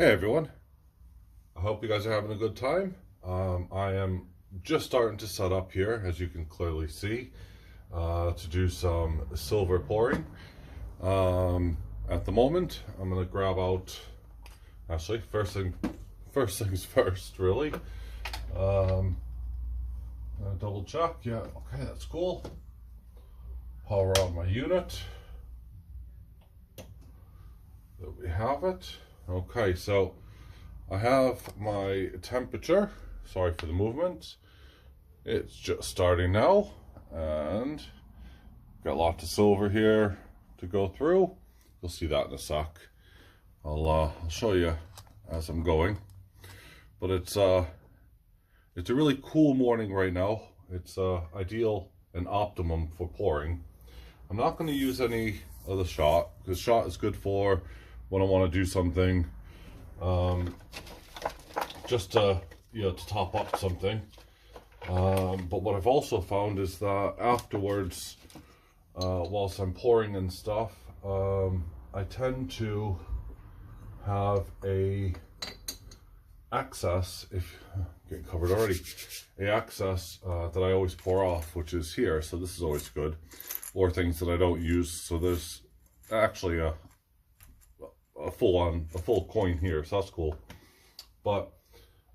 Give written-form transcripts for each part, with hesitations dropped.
Hey everyone, I hope you guys are having a good time. I am just starting to set up here, as you can clearly see, to do some silver pouring. At the moment, I'm going to grab out, actually, first things first, really. Double check, yeah, okay, that's cool. Power on my unit. There we have it. Okay, so I have my temperature. Sorry for the movement. It's just starting now, and got lots of silver here to go through. You'll see that in a sec. I'll show you as I'm going. But it's a really cool morning right now. It's ideal and optimum for pouring. I'm not going to use any of the shot because shot is good for when I want to do something, just to top up something. But what I've also found is that afterwards, whilst I'm pouring and stuff, I tend to have a excess, if getting covered already, excess that I always pour off, which is here. So this is always good, or things that I don't use. So there's actually a full coin here, so that's cool. But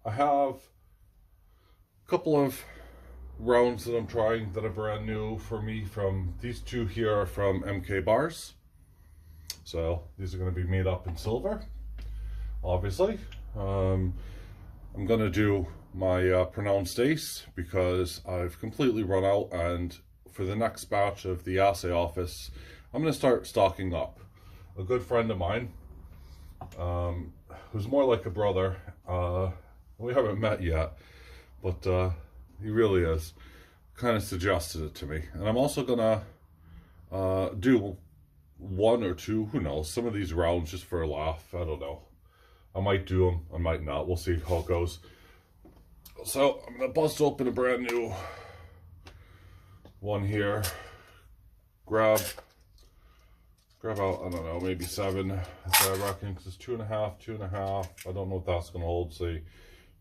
I have a couple of rounds that I'm trying that are brand new for me. From these two here are from MK Bars, so these are going to be made up in silver, obviously. I'm going to do my pronounced ace because I've completely run out, and for the next batch of the assay office, I'm going to start stocking up. A good friend of mine, who's more like a brother, we haven't met yet, but he really is, kind of suggested it to me. And I'm also gonna do one or two, who knows, some of these rounds just for a laugh. I don't know, I might do them, I might not, we'll see how it goes. So I'm gonna bust open a brand new one here, grab out, I don't know, maybe 7, I reckon, because it's 2.5. I don't know what that's going to hold. Say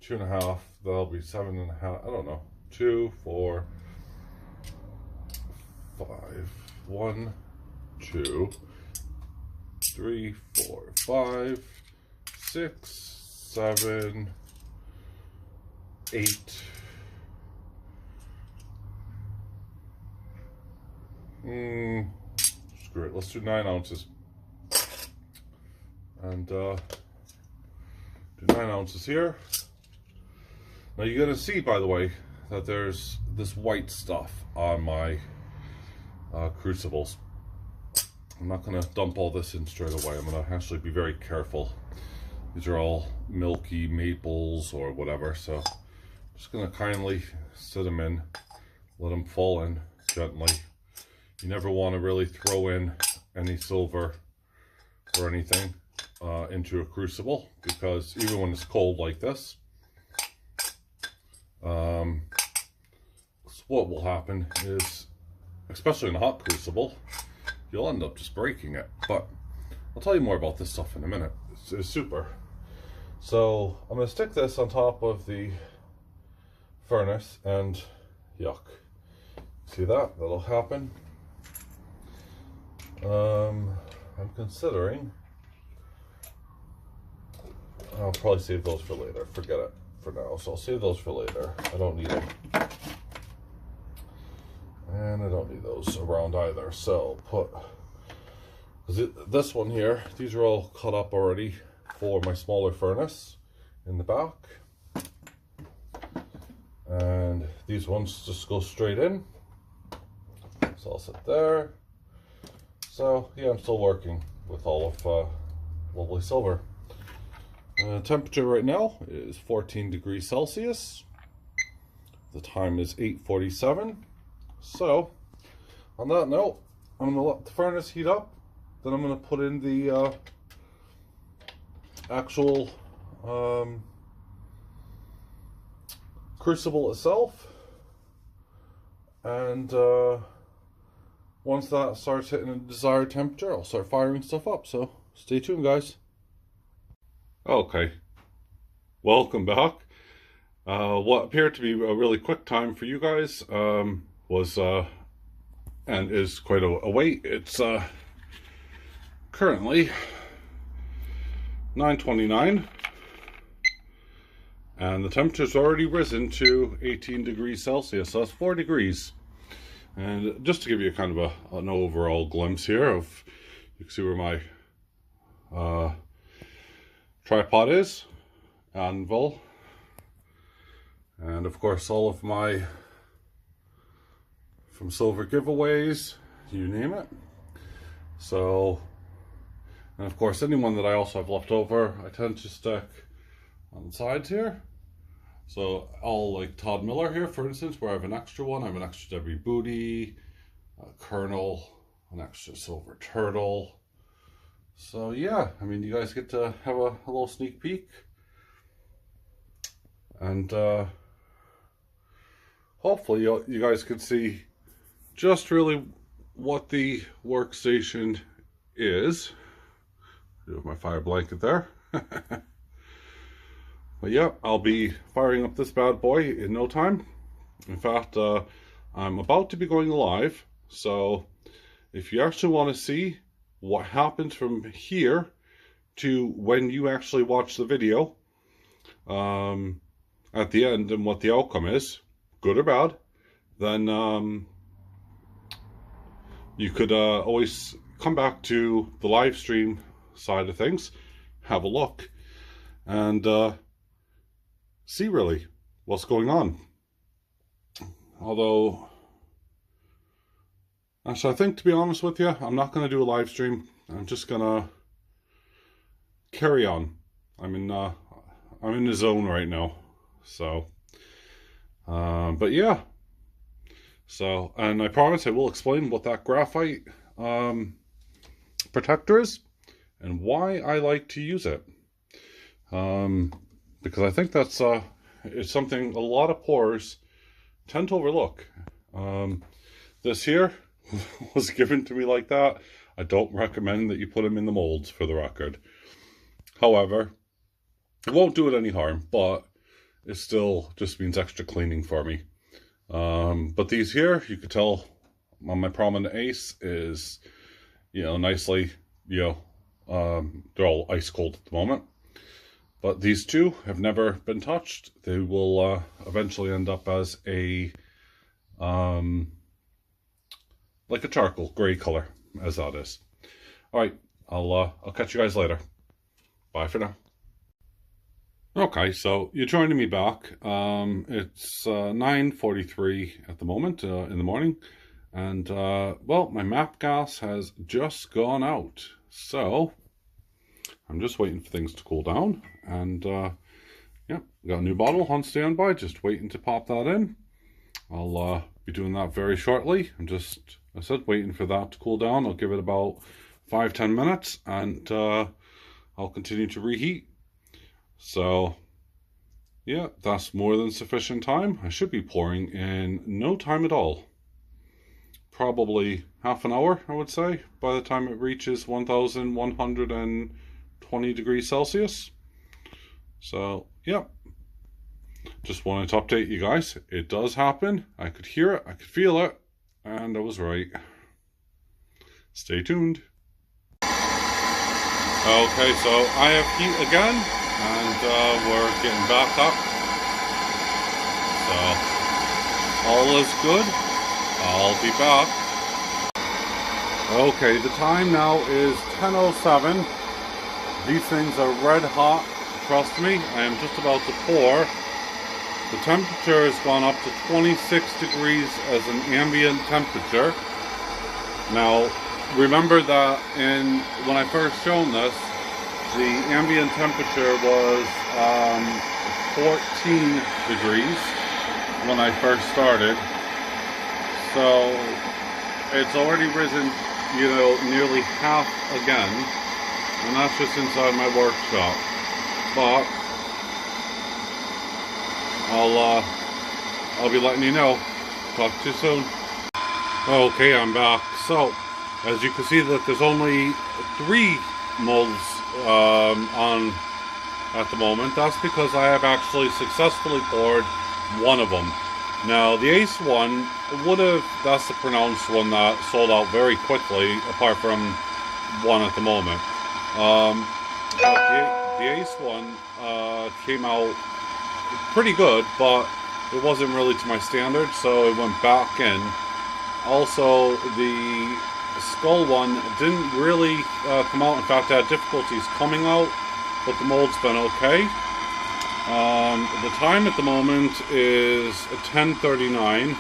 2.5, that'll be 7.5. I don't know. 2, 4, 5. 1, 2, 3, 4, 5, 6, 7, 8. Screw it, let's do 9 ounces. And do 9 ounces here. Now you're going to see, by the way, that there's this white stuff on my crucibles. I'm not going to dump all this in straight away. I'm going to actually be very careful. These are all milky maples or whatever, so I'm just going to kindly sit them in, let them fall in gently. You never want to really throw in any silver or anything into a crucible, because even when it's cold like this, what will happen is, especially in a hot crucible, you'll end up just breaking it. But I'll tell you more about this stuff in a minute. It's super. So I'm going to stick this on top of the furnace, and yuck, see that? That'll happen. I'm considering, I'll probably save those for later. Forget it for now. So I'll save those for later. I don't need them. And I don't need those around either. So put this one here. These are all cut up already for my smaller furnace in the back. And these ones just go straight in. So I'll sit there. So yeah, I'm still working with all of lovely silver. Temperature right now is 14 degrees Celsius. The time is 8:47. So on that note, I'm going to let the furnace heat up. Then I'm going to put in the actual crucible itself. And once that starts hitting a desired temperature, I'll start firing stuff up. So stay tuned, guys. Okay, welcome back. What appeared to be a really quick time for you guys was and is quite a wait. It's currently 9:29 and the temperature's already risen to 18 degrees Celsius, so that's 4 degrees. And just to give you kind of an overall glimpse here of, you can see where my tripod is, anvil, and of course all of my from silver giveaways, you name it. So, and of course anyone that I also have left over, I tend to stick on the sides here. So all like Todd Miller here, for instance, where I have an extra one. I have an extra Debbie Booty, a Colonel, an extra Silver Turtle. So yeah, I mean, you guys get to have a little sneak peek. And hopefully you guys can see just really what the workstation is. I have my fire blanket there. But yeah, I'll be firing up this bad boy in no time. In fact, I'm about to be going live. So if you actually want to see what happens from here to when you actually watch the video at the end and what the outcome is, good or bad, then you could always come back to the live stream side of things, have a look, and see really what's going on. Although, actually, I think, to be honest with you, I'm not going to do a live stream. I'm just going to carry on. I'm in the zone right now. So, but yeah. So, and I promise I will explain what that graphite protector is and why I like to use it. Because I think that's it's something a lot of pourers tend to overlook. This here was given to me like that. I don't recommend that you put them in the molds, for the record. However, it won't do it any harm, but it still just means extra cleaning for me. But these here, you could tell on my prominent ace is, you know, nicely, you know, they're all ice cold at the moment. But these two have never been touched. They will eventually end up as a like a charcoal gray color, as that is. All right, I'll catch you guys later. Bye for now. Okay, so you're joining me back. It's 9:43 at the moment in the morning, and well, my MAPP gas has just gone out, so I'm just waiting for things to cool down, and yeah, got a new bottle on standby, just waiting to pop that in. I'll be doing that very shortly. I'm just, I said, waiting for that to cool down. I'll give it about 5-10 minutes, and I'll continue to reheat. So yeah, that's more than sufficient time. I should be pouring in no time at all. Probably half an hour, I would say, by the time it reaches 1120 degrees Celsius. So yeah, just wanted to update you guys. It does happen. I could hear it, I could feel it, and I was right. Stay tuned. Okay, so I have heat again, and we're getting back up. So all is good. I'll be back. Okay, the time now is 10:07. These things are red hot. Trust me, I am just about to pour. The temperature has gone up to 26 degrees as an ambient temperature. Now, remember that when I first shown this, the ambient temperature was 14 degrees when I first started. So it's already risen, you know, nearly half again, and that's just inside my workshop. But I'll be letting you know. Talk to you soon. Okay, I'm back. So as you can see, that there's only 3 molds on at the moment. That's because I have actually successfully poured one of them. Now, the Ace one would have, that's the pronounced one that sold out very quickly, apart from one at the moment. But the Ace one came out pretty good, but it wasn't really to my standards, so it went back in. Also, the Skull one didn't really come out. In fact, I had difficulties coming out, but the mold's been okay. The time at the moment is 10:39,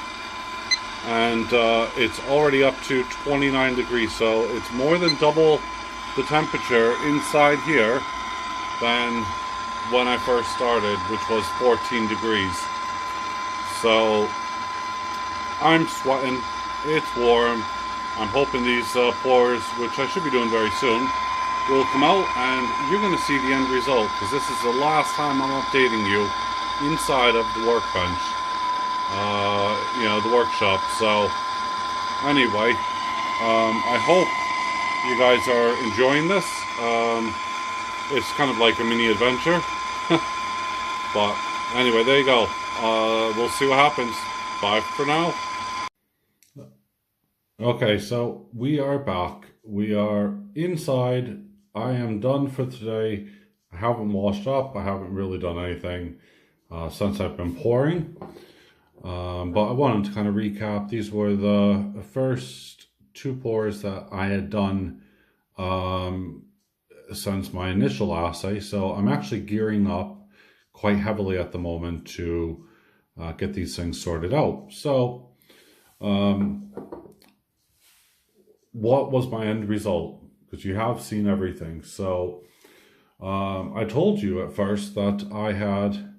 and it's already up to 29 degrees, so it's more than double the temperature inside here than when I first started, which was 14 degrees. So I'm sweating, it's warm. I'm hoping these pours, which I should be doing very soon, will come out, and you're going to see the end result, because this is the last time I'm updating you inside of the workbench, the workshop. So anyway, I hope you guys are enjoying this. It's kind of like a mini adventure. But anyway, there you go. We'll see what happens. Bye for now. Okay, so we are back. We are inside. I am done for today. I haven't washed up. I haven't really done anything since I've been pouring. But I wanted to kind of recap. These were the first 2 pours that I had done since my initial assay. So I'm actually gearing up quite heavily at the moment to get these things sorted out. So what was my end result? Because you have seen everything. So I told you at first that I had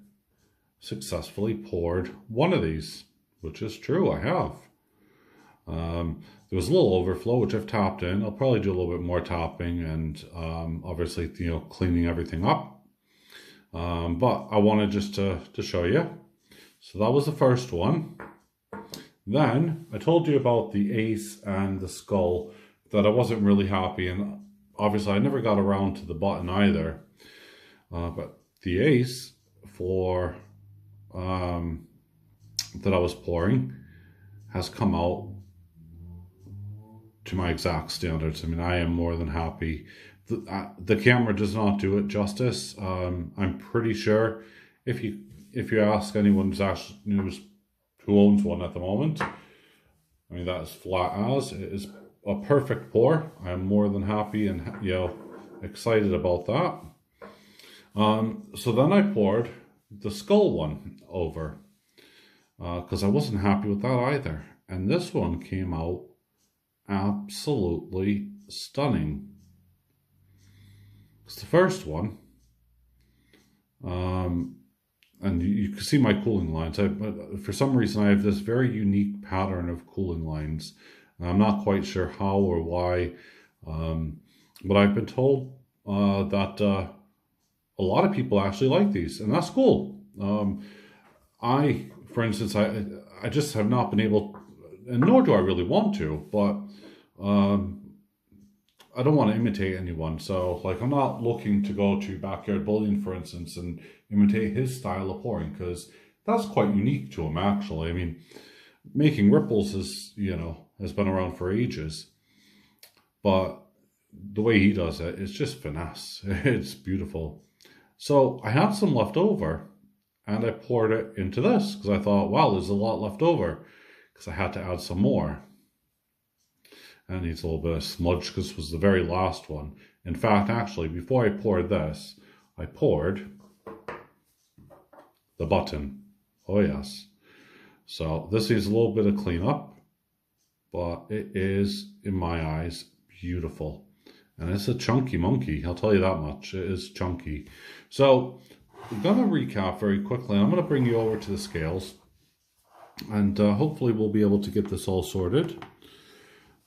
successfully poured one of these, which is true, I have. There was a little overflow, which I've tapped in. I'll probably do a little bit more tapping and obviously, cleaning everything up. But I wanted just to show you. So that was the first one. Then I told you about the Ace and the Skull, that I wasn't really happy, and obviously I never got around to the button either. But the Ace for that I was pouring has come out to my exact standards. I mean, I am more than happy. The camera does not do it justice. I'm pretty sure if you ask anyone who owns one at the moment, I mean, that is flat as. It is a perfect pour. I'm more than happy and excited about that. So then I poured the Skull one over because I wasn't happy with that either. And this one came out absolutely stunning. It's the first one. And you can see my cooling lines. For some reason, I have this very unique pattern of cooling lines. And I'm not quite sure how or why. But I've been told that a lot of people actually like these. And that's cool. For instance, I just have not been able, and nor do I really want to, but I don't want to imitate anyone. So, I'm not looking to go to Backyard Bullion, for instance, and imitate his style of pouring, because that's quite unique to him, actually. I mean, making ripples has been around for ages, but the way he does it is just finesse. It's beautiful. So I had some left over, and I poured it into this, because I thought, wow, there's a lot left over, because I had to add some more. And it needs a little bit of smudge, because this was the very last one. In fact, actually, before I poured this, I poured the button. Oh, yes. So this needs a little bit of cleanup, but it is, in my eyes, beautiful. And it's a chunky monkey, I'll tell you that much. It is chunky. So I'm going to recap very quickly. I'm going to bring you over to the scales, and hopefully we'll be able to get this all sorted.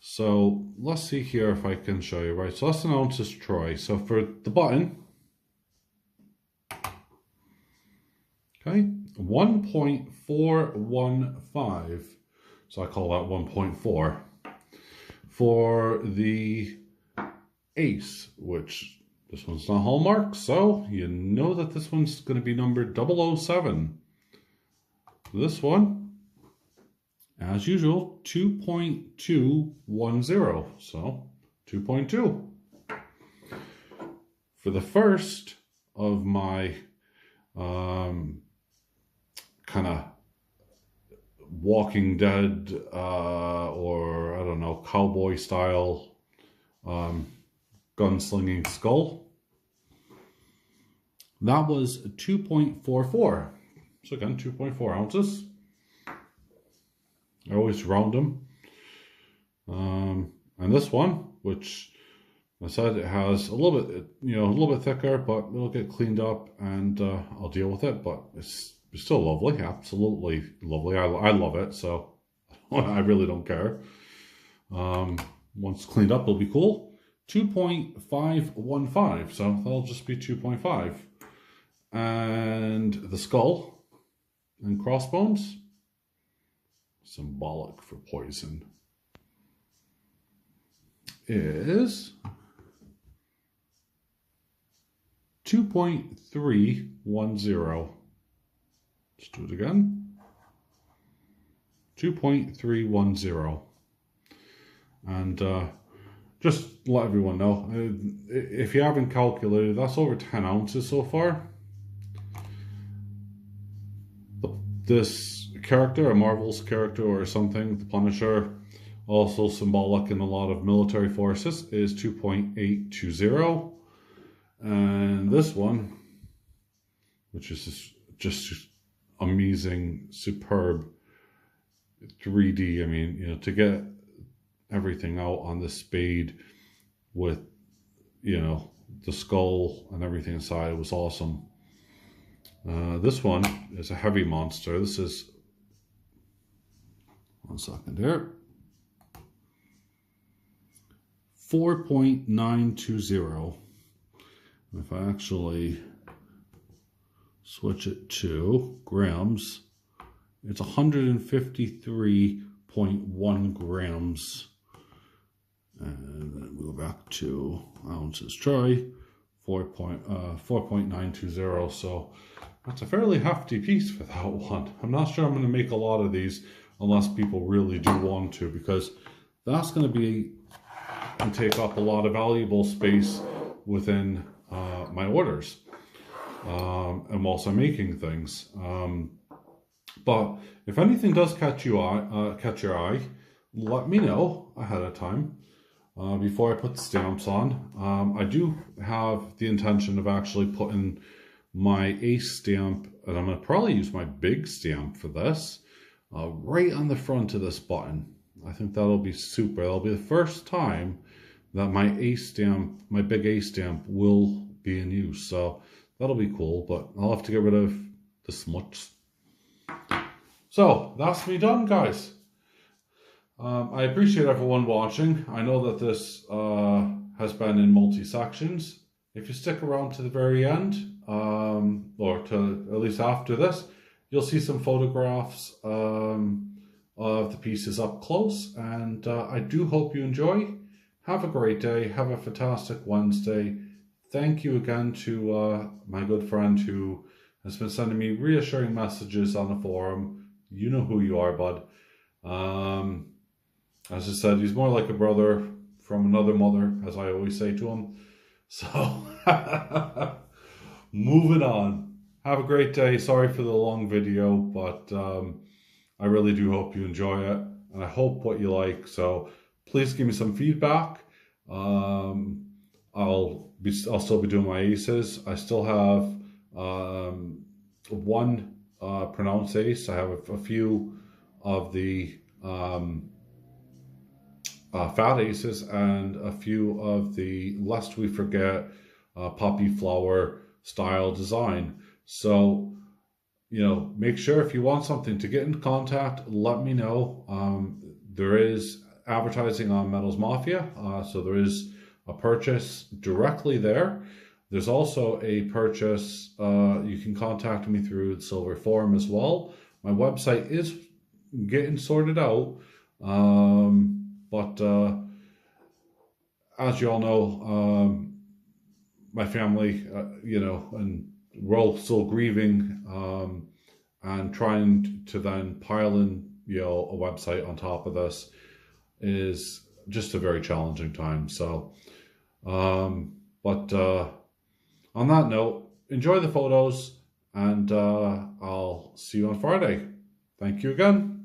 So let's see here if I can show you. Right, so that's an ounces troy. So for the button, okay, 1.415. So I call that 1.4. For the Ace, which This one's not Hallmark, so you know that this one's going to be numbered 007. This one, as usual, 2.210, so 2.2. For the first of my kind of Walking Dead or, I don't know, cowboy style gunslinging skull, that was 2.44. So again, 2.4 ounces. I always round them. And this one, which I said it has a little bit, a little bit thicker, but it'll get cleaned up and I'll deal with it. But it's still lovely, absolutely lovely. I love it, so I really don't care. Once cleaned up, it'll be cool. 2.515, so that'll just be 2.5. And the skull and crossbones, symbolic for poison, is 2.310. Let's do it again. 2.310. And just let everyone know, if you haven't calculated, that's over 10 ounces so far. This character, a Marvel's character or something, the Punisher, also symbolic in a lot of military forces, is 2.820. And this one, which is just amazing, superb 3D. I mean, to get everything out on the spade with, the skull and everything inside was awesome. This one is a heavy monster. This is, one second here, 4.920. If I actually switch it to grams, it's 153.1 grams. And then we go back to ounces. Try 4.920. So that's a fairly hefty piece for that one. I'm not sure I'm going to make a lot of these unless people really do want to, because that's going to be and take up a lot of valuable space within my orders, and whilst I'm making things. But if anything does catch your eye, let me know ahead of time before I put the stamps on. I do have the intention of actually putting my Ace stamp, and I'm going to probably use my big stamp for this, right on the front of this button. I think that'll be super. That'll be the first time that my Ace stamp, my big Ace stamp, will be in use. So that'll be cool, but I'll have to get rid of the smuts. So that's me done, guys. I appreciate everyone watching. I know that this has been in multi-sections. If you stick around to the very end, or to at least after this, you'll see some photographs of the pieces up close. And I do hope you enjoy. Have a great day. Have a fantastic Wednesday. Thank you again to my good friend who has been sending me reassuring messages on the forum. You know who you are, bud. As I said, he's more like a brother from another mother, as I always say to him. So, moving on. Have a great day. Sorry for the long video, but I really do hope you enjoy it. And I hope what you like. So, please give me some feedback. I'll still be doing my aces. I still have one pronounced ace. I have a few of the fat aces and a few of the Lest We Forget poppy flower style design. So, make sure if you want something to get in contact, let me know. There is advertising on Metals Mafia, so there is a purchase directly there. There's also a purchase, you can contact me through the Silver Forum as well. My website is getting sorted out, but as you all know, my family, and we're all still grieving, and trying to then pile in, a website on top of this is just a very challenging time. So, but on that note, enjoy the photos, and I'll see you on Friday. Thank you again.